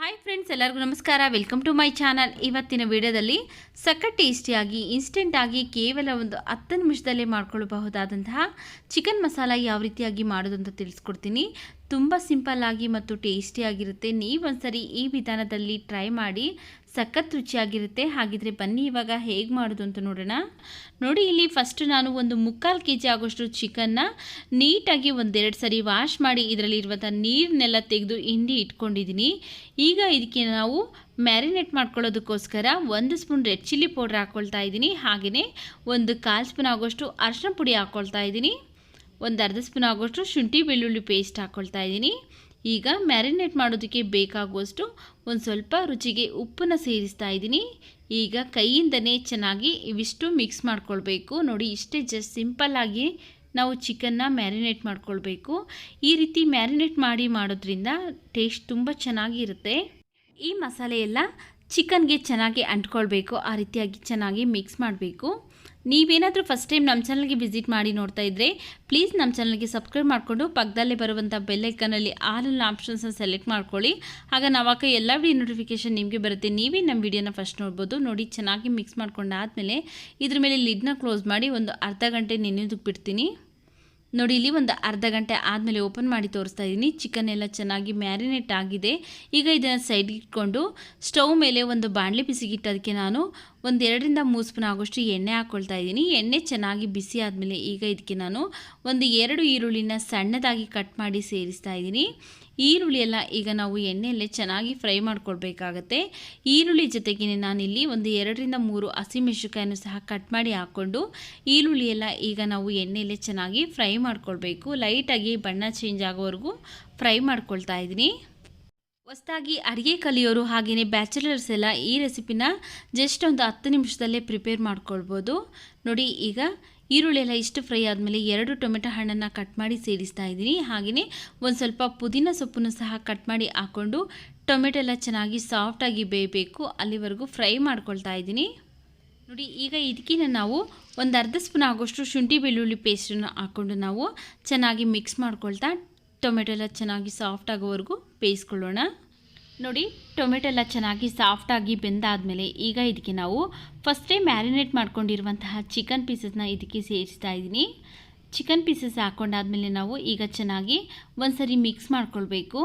Hi friends, ಎಲ್ಲರಿಗೂ ನಮಸ್ಕಾರ. Welcome to my channel. ಇವತ್ತಿನ ವಿಡಿಯೋದಲ್ಲಿ ಸಖತ್ ಟೇಸ್ಟಿಯಾಗಿ ಇನ್ಸ್ಟೆಂಟಾಗಿ ಕೇವಲ ಒಂದು 10 ನಿಮಿಷದಲ್ಲೇ ಮಾಡ್ಕೊಳ್ಳಬಹುದಾದಂತಹ ಚಿಕನ್ ಮಸಾಲ ಯಾವ ರೀತಿಯಾಗಿ ಮಾಡೋದು ಅಂತ ತಿಳಿಸ್ಕೊಡ್ತೀನಿ. ತುಂಬ ಸಿಂಪಲ್ಲಾಗಿ ಮತ್ತು ಟೇಸ್ಟಿಯಾಗಿರುತ್ತೆ. ನೀವೊಂದ್ಸರಿ ಈ ವಿಧಾನದಲ್ಲಿ ಟ್ರೈ ಮಾಡಿ, ಸಖತ್ ರುಚಿಯಾಗಿರುತ್ತೆ. ಹಾಗಿದ್ರೆ ಬನ್ನಿ ಇವಾಗ ಹೇಗೆ ಮಾಡೋದು ಅಂತ ನೋಡೋಣ. ನೋಡಿ, ಇಲ್ಲಿ ಫಸ್ಟ್ ನಾನು ಒಂದು 3/4 kg ಆಗೋಷ್ಟು ಚಿಕನ್ನ ನೀಟಾಗಿ ಒಂದೆರಡು ಸರಿ ವಾಶ್ ಮಾಡಿ ಇದರಲ್ಲಿ ಇರುವಂಥ ನೀರನ್ನೆಲ್ಲ ತೆಗೆದು ಹಿಂಡಿ ಇಟ್ಕೊಂಡಿದ್ದೀನಿ. ಈಗ ಇದಕ್ಕೆ ನಾವು ಮ್ಯಾರಿನೇಟ್ ಮಾಡ್ಕೊಳ್ಳೋದಕ್ಕೋಸ್ಕರ 1 ಸ್ಪೂನ್ ರೆಡ್ ಚಿಲ್ಲಿ ಪೌಡ್ರ್ ಹಾಕ್ಕೊಳ್ತಾ ಇದ್ದೀನಿ. ಹಾಗೆಯೇ 1/4 ಸ್ಪೂನ್ ಆಗೋಷ್ಟು ಅರಿಶಿನ ಪುಡಿ ಹಾಕ್ಕೊಳ್ತಾ ಇದ್ದೀನಿ. 1/2 ಸ್ಪೂನ್ ಆಗೋಷ್ಟು ಶುಂಠಿ ಬೆಳ್ಳುಳ್ಳಿ ಪೇಸ್ಟ್ ಹಾಕ್ಕೊಳ್ತಾ ಇದ್ದೀನಿ. ಈಗ ಮ್ಯಾರಿನೇಟ್ ಮಾಡೋದಕ್ಕೆ ಬೇಕಾಗುವಷ್ಟು ಒಂದು ಸ್ವಲ್ಪ ರುಚಿಗೆ ಉಪ್ಪನ್ನು ಸೇರಿಸ್ತಾ ಇದ್ದೀನಿ. ಈಗ ಕೈಯಿಂದನೇ ಚೆನ್ನಾಗಿ ಇವಿಷ್ಟು ಮಿಕ್ಸ್ ಮಾಡ್ಕೊಳ್ಬೇಕು. ನೋಡಿ, ಇಷ್ಟೇ ಜಸ್ಟ್ ಸಿಂಪಲ್ಲಾಗಿ ನಾವು ಚಿಕನ್ನ ಮ್ಯಾರಿನೇಟ್ ಮಾಡ್ಕೊಳ್ಬೇಕು. ಈ ರೀತಿ ಮ್ಯಾರಿನೇಟ್ ಮಾಡಿ ಮಾಡೋದ್ರಿಂದ ಟೇಸ್ಟ್ ತುಂಬ ಚೆನ್ನಾಗಿರುತ್ತೆ. ಈ ಮಸಾಲೆ ಎಲ್ಲ ಚಿಕನ್ಗೆ ಚೆನ್ನಾಗಿ ಅಂಟ್ಕೊಳ್ಬೇಕು. ಆ ರೀತಿಯಾಗಿ ಚೆನ್ನಾಗಿ ಮಿಕ್ಸ್ ಮಾಡಬೇಕು. ನೀವೇನಾದರೂ ಫಸ್ಟ್ ಟೈಮ್ ನಮ್ಮ ಚಾನಲ್ಗೆ ವಿಸಿಟ್ ಮಾಡಿ ನೋಡ್ತಾ ಇದ್ದರೆ ಪ್ಲೀಸ್ ನಮ್ಮ ಚಾನಲ್ಗೆ ಸಬ್ಸ್ಕ್ರೈಬ್ ಮಾಡಿಕೊಂಡು ಪಕ್ಕದಲ್ಲೇ ಬರುವಂಥ ಬೆಲ್ಲೈಕನಲ್ಲಿ ಆಲ್ ಆಪ್ಷನ್ಸ್ನ ಸೆಲೆಕ್ಟ್ ಮಾಡ್ಕೊಳ್ಳಿ. ಆಗ ನಾವಾಗ ಎಲ್ಲ ವಿಡಿಯೋ ನೋಟಿಫಿಕೇಷನ್ ನಿಮಗೆ ಬರುತ್ತೆ. ನೀವೇ ನಮ್ಮ ವಿಡಿಯೋನ ಫಸ್ಟ್ ನೋಡ್ಬೋದು. ನೋಡಿ, ಚೆನ್ನಾಗಿ ಮಿಕ್ಸ್ ಮಾಡ್ಕೊಂಡಾದಮೇಲೆ ಇದ್ರ ಮೇಲೆ ಲಿಡ್ನ ಕ್ಲೋಸ್ ಮಾಡಿ ಒಂದು ಅರ್ಧ ಗಂಟೆ ನೆನೆಯೋದಕ್ಕೆ ಬಿಡ್ತೀನಿ. ನೋಡಿ, ಇಲ್ಲಿ ಒಂದು ಅರ್ಧ ಗಂಟೆ ಆದಮೇಲೆ ಓಪನ್ ಮಾಡಿ ತೋರಿಸ್ತಾ ಇದ್ದೀನಿ. ಚಿಕನ್ ಎಲ್ಲ ಚೆನ್ನಾಗಿ ಮ್ಯಾರಿನೇಟ್ ಆಗಿದೆ. ಈಗ ಇದನ್ನು ಸೈಡ್ಗೆ ಇಟ್ಕೊಂಡು ಸ್ಟವ್ ಮೇಲೆ ಒಂದು ಬಾಣಲೆ ಬಿಸಿಗಿಟ್ಟು ಅದಕ್ಕೆ ನಾನು 2-3 ಸ್ಪೂನ್ ಆಗೋಷ್ಟು ಎಣ್ಣೆ ಹಾಕ್ಕೊಳ್ತಾ ಇದ್ದೀನಿ. ಎಣ್ಣೆ ಚೆನ್ನಾಗಿ ಬಿಸಿ ಆದಮೇಲೆ ಈಗ ಇದಕ್ಕೆ ನಾನು 2 ಈರುಳ್ಳಿನ ಸಣ್ಣದಾಗಿ ಕಟ್ ಮಾಡಿ ಸೇರಿಸ್ತಾ ಇದ್ದೀನಿ. ಈರುಳ್ಳಿ ಎಲ್ಲ ಈಗ ನಾವು ಎಣ್ಣೆಯಲ್ಲೇ ಚೆನ್ನಾಗಿ ಫ್ರೈ ಮಾಡ್ಕೊಳ್ಬೇಕಾಗತ್ತೆ. ಈರುಳ್ಳಿ ಜೊತೆಗೆ ನಾನಿಲ್ಲಿ 2-3 ಹಸಿಮೆಣಸಿನಕಾಯನ್ನು ಸಹ ಕಟ್ ಮಾಡಿ ಹಾಕ್ಕೊಂಡು ಈರುಳ್ಳಿ ಎಲ್ಲ ಈಗ ನಾವು ಎಣ್ಣೆಯಲ್ಲೇ ಚೆನ್ನಾಗಿ ಫ್ರೈ ಮಾಡ್ಕೊಳ್ಬೇಕು. ಲೈಟಾಗಿ ಬಣ್ಣ ಚೇಂಜ್ ಆಗೋವರೆಗೂ ಫ್ರೈ ಮಾಡ್ಕೊಳ್ತಾ ಇದ್ದೀನಿ. ಹೊಸದಾಗಿ ಅಡುಗೆ ಕಲಿಯೋರು ಹಾಗೆಯೇ ಬ್ಯಾಚುಲರ್ಸ್ ಎಲ್ಲ ಈ ರೆಸಿಪಿನ ಜಸ್ಟ್ ಒಂದು 10 ನಿಮಿಷದಲ್ಲೇ ಪ್ರಿಪೇರ್ ಮಾಡ್ಕೊಳ್ಬೋದು. ನೋಡಿ, ಈಗ ಈರುಳ್ಳಿ ಎಲ್ಲ ಇಷ್ಟು ಫ್ರೈ ಆದಮೇಲೆ 2 ಟೊಮೆಟೊ ಹಣ್ಣನ್ನು ಕಟ್ ಮಾಡಿ ಸೇರಿಸ್ತಾ ಇದ್ದೀನಿ. ಹಾಗೆಯೇ ಒಂದು ಸ್ವಲ್ಪ ಪುದೀನ ಸೊಪ್ಪನ್ನು ಸಹ ಕಟ್ ಮಾಡಿ ಹಾಕ್ಕೊಂಡು ಟೊಮೆಟೊ ಎಲ್ಲ ಚೆನ್ನಾಗಿ ಸಾಫ್ಟಾಗಿ ಬೇಯಬೇಕು, ಅಲ್ಲಿವರೆಗೂ ಫ್ರೈ ಮಾಡ್ಕೊಳ್ತಾ ಇದ್ದೀನಿ. ನೋಡಿ, ಈಗ ಇದಕ್ಕೆ ನಾವು 1/2 ಸ್ಪೂನ್ ಆಗೋಷ್ಟು ಶುಂಠಿ ಬೆಳ್ಳುಳ್ಳಿ ಪೇಸ್ಟನ್ನು ಹಾಕ್ಕೊಂಡು ನಾವು ಚೆನ್ನಾಗಿ ಮಿಕ್ಸ್ ಮಾಡ್ಕೊಳ್ತಾ ಟೊಮೆಟೊ ಎಲ್ಲ ಚೆನ್ನಾಗಿ ಸಾಫ್ಟ್ ಆಗೋವರೆಗೂ ಬೇಯಿಸ್ಕೊಳ್ಳೋಣ. ನೋಡಿ, ಟೊಮೆಟೊ ಎಲ್ಲ ಚೆನ್ನಾಗಿ ಸಾಫ್ಟಾಗಿ ಬೆಂದಾದಮೇಲೆ ಈಗ ಇದಕ್ಕೆ ನಾವು ಫಸ್ಟೇ ಮ್ಯಾರಿನೇಟ್ ಮಾಡ್ಕೊಂಡಿರುವಂತಹ ಚಿಕನ್ ಪೀಸಸ್ನ ಇದಕ್ಕೆ ಸೇರಿಸ್ತಾ ಇದ್ದೀನಿ. ಚಿಕನ್ ಪೀಸಸ್ ಹಾಕ್ಕೊಂಡಾದ್ಮೇಲೆ ನಾವು ಈಗ ಚೆನ್ನಾಗಿ ಒಂದ್ಸರಿ ಮಿಕ್ಸ್ ಮಾಡ್ಕೊಳ್ಬೇಕು.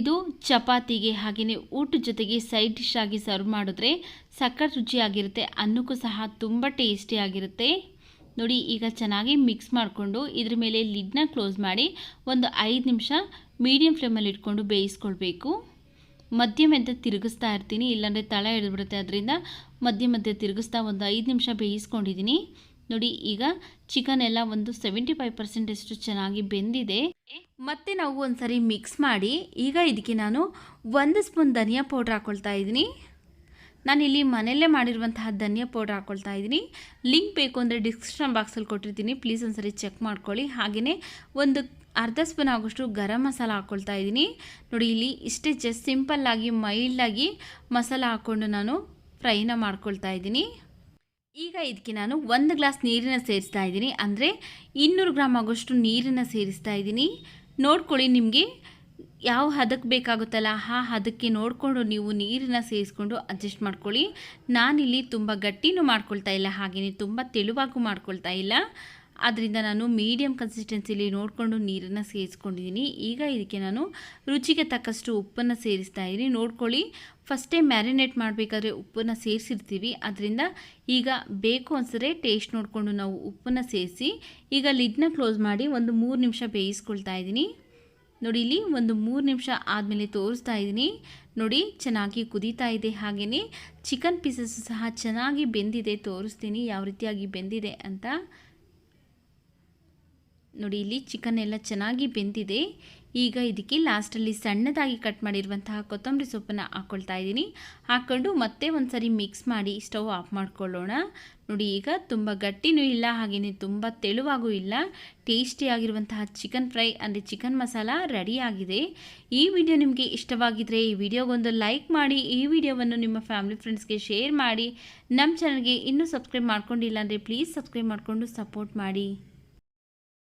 ಇದು ಚಪಾತಿಗೆ ಹಾಗೆಯೇ ಊಟದ ಜೊತೆಗೆ ಸೈಡ್ ಡಿಶ್ ಆಗಿ ಸರ್ವ್ ಮಾಡಿದ್ರೆ ಸಖತ್ ರುಚಿಯಾಗಿರುತ್ತೆ. ಅನ್ನಕ್ಕೂ ಸಹ ತುಂಬ ಟೇಸ್ಟಿಯಾಗಿರುತ್ತೆ. ನೋಡಿ, ಈಗ ಚೆನ್ನಾಗಿ ಮಿಕ್ಸ್ ಮಾಡಿಕೊಂಡು ಇದ್ರ ಮೇಲೆ ಲಿಡ್ನ ಕ್ಲೋಸ್ ಮಾಡಿ ಒಂದು 5 ನಿಮಿಷ ಮೀಡಿಯಮ್ ಫ್ಲೇಮಲ್ಲಿ ಇಟ್ಕೊಂಡು ಬೇಯಿಸ್ಕೊಳ್ಬೇಕು. ಮಧ್ಯೆ ತಿರುಗಿಸ್ತಾ ಇರ್ತೀನಿ, ಇಲ್ಲಾಂದರೆ ತಳ ಹಿಡಿದ್ಬಿಡುತ್ತೆ. ಅದರಿಂದ ಮಧ್ಯೆ ತಿರುಗಿಸ್ತಾ ಒಂದು 5 ನಿಮಿಷ ಬೇಯಿಸ್ಕೊಂಡಿದ್ದೀನಿ. ನೋಡಿ, ಈಗ ಚಿಕನ್ ಎಲ್ಲ ಒಂದು 75% ಚೆನ್ನಾಗಿ ಬೆಂದಿದೆ. ಮತ್ತೆ ನಾವು ಒಂದ್ಸರಿ ಮಿಕ್ಸ್ ಮಾಡಿ ಈಗ ಇದಕ್ಕೆ ನಾನು 1 ಸ್ಪೂನ್ ಧನಿಯಾ ಪೌಡ್ರ್ ಹಾಕ್ಕೊಳ್ತಾ ಇದ್ದೀನಿ. ನಾನಿಲ್ಲಿ ಮನೆಯಲ್ಲೇ ಮಾಡಿರುವಂತಹ ಧನಿಯಾ ಪೌಡ್ರ್ ಹಾಕ್ಕೊಳ್ತಾ ಇದ್ದೀನಿ. ಲಿಂಕ್ ಬೇಕು ಅಂದರೆ ಡಿಸ್ಕ್ರಿಪ್ಷನ್ ಬಾಕ್ಸಲ್ಲಿ ಕೊಟ್ಟಿರ್ತೀನಿ, ಪ್ಲೀಸ್ ಒಂದ್ಸರಿ ಚೆಕ್ ಮಾಡ್ಕೊಳ್ಳಿ. ಹಾಗೆಯೇ 1/2 ಸ್ಪೂನ್ ಆಗೋಷ್ಟು ಗರಂ ಮಸಾಲ ಹಾಕ್ಕೊಳ್ತಾ ಇದ್ದೀನಿ. ನೋಡಿ, ಇಲ್ಲಿ ಇಷ್ಟೇ ಜಸ್ಟ್ ಸಿಂಪಲ್ಲಾಗಿ ಮೈಲ್ಡಾಗಿ ಮಸಾಲ ಹಾಕ್ಕೊಂಡು ನಾನು ಫ್ರೈನ ಮಾಡ್ಕೊಳ್ತಾ ಇದ್ದೀನಿ. ಈಗ ಇದಕ್ಕೆ ನಾನು 1 ಗ್ಲಾಸ್ ನೀರನ್ನು ಸೇರಿಸ್ತಾ ಇದ್ದೀನಿ. ಅಂದರೆ 200 ಗ್ರಾಮ್ ಆಗೋಷ್ಟು ನೀರನ್ನು ಸೇರಿಸ್ತಾ ಇದ್ದೀನಿ. ನೋಡ್ಕೊಳ್ಳಿ, ನಿಮಗೆ ಯಾವ ಹದಕ್ಕೆ ಬೇಕಾಗುತ್ತಲ್ಲ ಆ ಹದಕ್ಕೆ ನೋಡಿಕೊಂಡು ನೀವು ನೀರನ್ನು ಸೇರಿಸ್ಕೊಂಡು ಅಡ್ಜಸ್ಟ್ ಮಾಡ್ಕೊಳ್ಳಿ. ನಾನಿಲ್ಲಿ ತುಂಬ ಗಟ್ಟಿನೂ ಮಾಡ್ಕೊಳ್ತಾ ಇಲ್ಲ, ಹಾಗೆಯೇ ತುಂಬ ತೆಳುವಾಗೂ ಮಾಡ್ಕೊಳ್ತಾ ಇಲ್ಲ. ಆದ್ದರಿಂದ ನಾನು ಮೀಡಿಯಮ್ ಕನ್ಸಿಸ್ಟೆನ್ಸಿಲಿ ನೋಡಿಕೊಂಡು ನೀರನ್ನು ಸೇರಿಸ್ಕೊಂಡಿದ್ದೀನಿ. ಈಗ ಇದಕ್ಕೆ ನಾನು ರುಚಿಗೆ ತಕ್ಕಷ್ಟು ಉಪ್ಪನ್ನು ಸೇರಿಸ್ತಾ ಇದ್ದೀನಿ. ನೋಡ್ಕೊಳ್ಳಿ, ಫಸ್ಟೇ ಮ್ಯಾರಿನೇಟ್ ಮಾಡಬೇಕಾದ್ರೆ ಉಪ್ಪನ್ನು ಸೇರಿಸಿರ್ತೀವಿ. ಅದರಿಂದ ಈಗ ಬೇಕು ಅನಿಸಿದ್ರೆ ಟೇಸ್ಟ್ ನೋಡಿಕೊಂಡು ನಾವು ಉಪ್ಪನ್ನು ಸೇರಿಸಿ ಈಗ ಲಿಡ್ನ ಕ್ಲೋಸ್ ಮಾಡಿ ಒಂದು 3 ನಿಮಿಷ ಬೇಯಿಸ್ಕೊಳ್ತಾ ಇದ್ದೀನಿ. ನೋಡಿ, ಇಲ್ಲಿ ಒಂದು 3 ನಿಮಿಷ ಆದಮೇಲೆ ತೋರಿಸ್ತಾ ಇದ್ದೀನಿ. ನೋಡಿ, ಚೆನ್ನಾಗಿ ಕುದೀತಾ ಇದೆ. ಹಾಗೆಯೇ ಚಿಕನ್ ಪೀಸಸ್ ಸಹ ಚೆನ್ನಾಗಿ ಬೆಂದಿದೆ. ತೋರಿಸ್ತೀನಿ ಯಾವ ರೀತಿಯಾಗಿ ಬೆಂದಿದೆ ಅಂತ. ನೋಡಿ, ಇಲ್ಲಿ ಚಿಕನ್ ಎಲ್ಲ ಚೆನ್ನಾಗಿ ಬೆಂದಿದೆ. ಈಗ ಇದಕ್ಕೆ ಲಾಸ್ಟಲ್ಲಿ ಸಣ್ಣದಾಗಿ ಕಟ್ ಮಾಡಿರುವಂತಹ ಕೊತ್ತಂಬರಿ ಸೊಪ್ಪನ್ನು ಹಾಕ್ಕೊಳ್ತಾ ಇದ್ದೀನಿ. ಹಾಕ್ಕೊಂಡು ಮತ್ತೆ ಒಂದ್ಸರಿ ಮಿಕ್ಸ್ ಮಾಡಿ ಸ್ಟವ್ ಆಫ್ ಮಾಡ್ಕೊಳ್ಳೋಣ. ನೋಡಿ, ಈಗ ತುಂಬ ಗಟ್ಟಿನೂ ಇಲ್ಲ, ಹಾಗೆಯೇ ತುಂಬ ತೆಳುವಾಗೂ ಇಲ್ಲ. ಟೇಸ್ಟಿಯಾಗಿರುವಂತಹ ಚಿಕನ್ ಫ್ರೈ ಅಂದರೆ ಚಿಕನ್ ಮಸಾಲ ರೆಡಿಯಾಗಿದೆ. ಈ ವಿಡಿಯೋ ನಿಮಗೆ ಇಷ್ಟವಾಗಿದ್ದರೆ ಈ ವಿಡಿಯೋಗೊಂದು ಲೈಕ್ ಮಾಡಿ, ಈ ವಿಡಿಯೋವನ್ನು ನಿಮ್ಮ ಫ್ಯಾಮಿಲಿ ಫ್ರೆಂಡ್ಸ್ಗೆ ಶೇರ್ ಮಾಡಿ. ನಮ್ಮ ಚಾನಲ್ಗೆ ಇನ್ನೂ ಸಬ್ಸ್ಕ್ರೈಬ್ ಮಾಡ್ಕೊಂಡಿಲ್ಲ ಅಂದರೆ ಪ್ಲೀಸ್ ಸಬ್ಸ್ಕ್ರೈಬ್ ಮಾಡಿಕೊಂಡು ಸಪೋರ್ಟ್ ಮಾಡಿ.